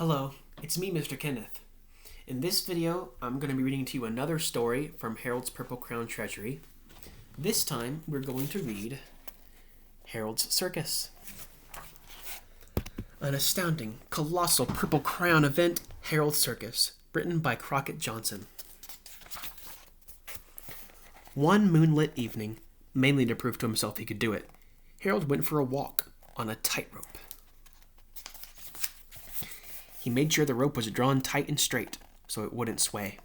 Hello, it's me, Mr. Kenneth. In this video, I'm going to be reading to you another story from Harold's Purple Crown Treasury. This time, we're going to read Harold's Circus. An astounding, colossal Purple Crown event, Harold's Circus, written by Crockett Johnson. One moonlit evening, mainly to prove to himself he could do it, Harold went for a walk on a tightrope. He made sure the rope was drawn tight and straight, so it wouldn't sway.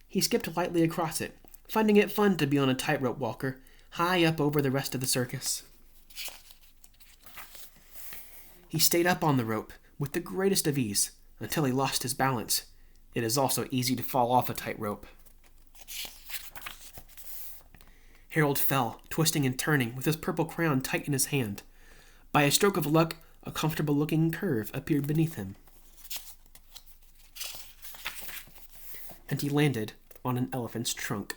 He skipped lightly across it, finding it fun to be on a tightrope walker, high up over the rest of the circus. He stayed up on the rope with the greatest of ease until he lost his balance. It is also easy to fall off a tightrope. Harold fell, twisting and turning, with his purple crown tight in his hand. By a stroke of luck, a comfortable-looking curve appeared beneath him, and he landed on an elephant's trunk.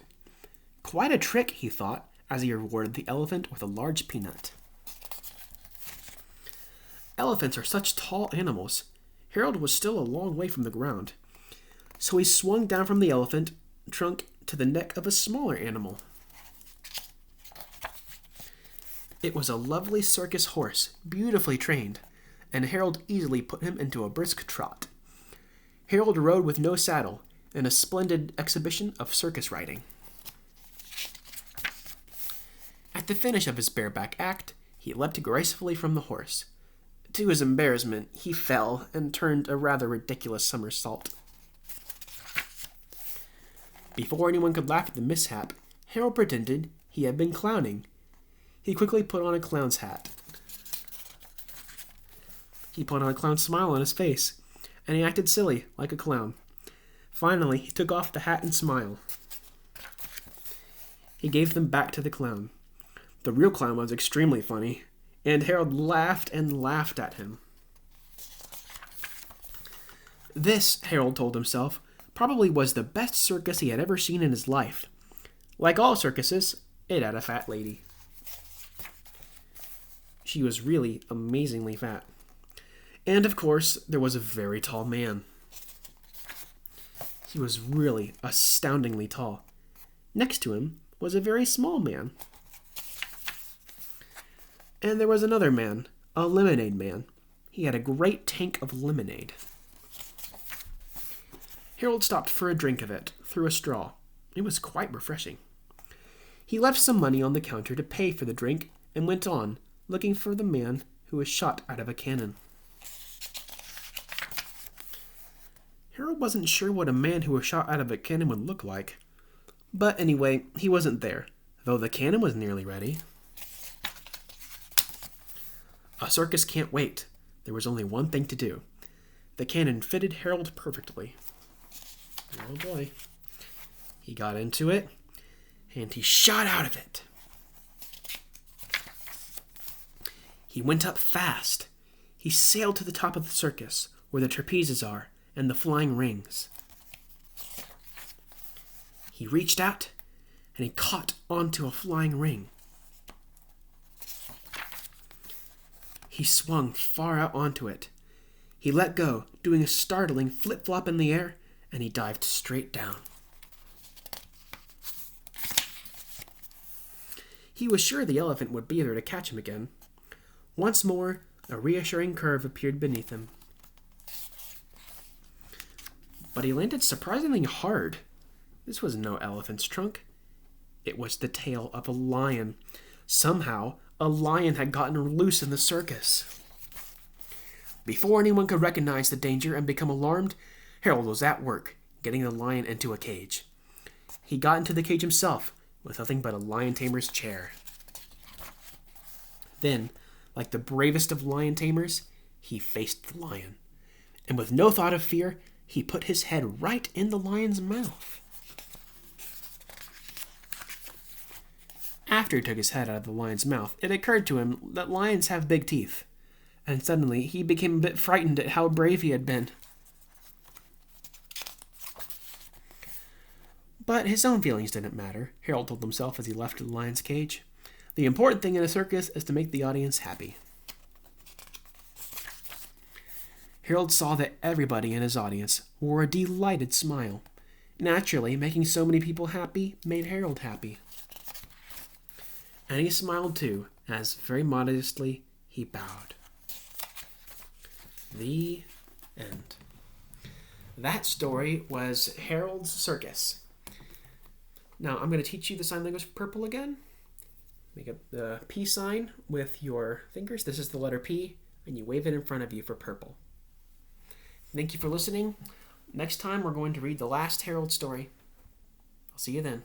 Quite a trick, he thought, as he rewarded the elephant with a large peanut. Elephants are such tall animals. Harold was still a long way from the ground, so he swung down from the elephant trunk to the neck of a smaller animal. It was a lovely circus horse, beautifully trained, and Harold easily put him into a brisk trot. Harold rode with no saddle, in a splendid exhibition of circus riding. At the finish of his bareback act, he leapt gracefully from the horse. To his embarrassment, he fell and turned a rather ridiculous somersault. Before anyone could laugh at the mishap, Harold pretended he had been clowning. He quickly put on a clown's hat. He put on a clown's smile on his face, and he acted silly, like a clown. Finally, he took off the hat and smile. He gave them back to the clown. The real clown was extremely funny, and Harold laughed and laughed at him. This, Harold told himself, probably was the best circus he had ever seen in his life. Like all circuses, it had a fat lady. She was really amazingly fat. And of course, there was a very tall man. He was really astoundingly tall. Next to him was a very small man. And there was another man, a lemonade man. He had a great tank of lemonade. Harold stopped for a drink of it, through a straw. It was quite refreshing. He left some money on the counter to pay for the drink and went on, looking for the man who was shot out of a cannon. Harold wasn't sure what a man who was shot out of a cannon would look like. But anyway, he wasn't there, though the cannon was nearly ready. A circus can't wait. There was only one thing to do. The cannon fitted Harold perfectly. Oh boy. He got into it, and he shot out of it. He went up fast. He sailed to the top of the circus, where the trapezes are, and the flying rings. He reached out, and he caught onto a flying ring. He swung far out onto it. He let go, doing a startling flip-flop in the air, and he dived straight down. He was sure the elephant would be there to catch him again. Once more, a reassuring curve appeared beneath him. But he landed surprisingly hard. This was no elephant's trunk. It was the tail of a lion. Somehow, a lion had gotten loose in the circus. Before anyone could recognize the danger and become alarmed, Harold was at work, getting the lion into a cage. He got into the cage himself, with nothing but a lion tamer's chair. Then, like the bravest of lion tamers, he faced the lion. And with no thought of fear, he put his head right in the lion's mouth. After he took his head out of the lion's mouth, it occurred to him that lions have big teeth. And suddenly, he became a bit frightened at how brave he had been. But his own feelings didn't matter, Harold told himself as he left the lion's cage. The important thing in a circus is to make the audience happy. Harold saw that everybody in his audience wore a delighted smile. Naturally, making so many people happy made Harold happy. And he smiled too, as very modestly he bowed. The end. That story was Harold's Circus. Now, I'm going to teach you the sign language for purple again. Make the P sign with your fingers. This is the letter P, and you wave it in front of you for purple. Thank you for listening. Next time, we're going to read the last Harold story. I'll see you then.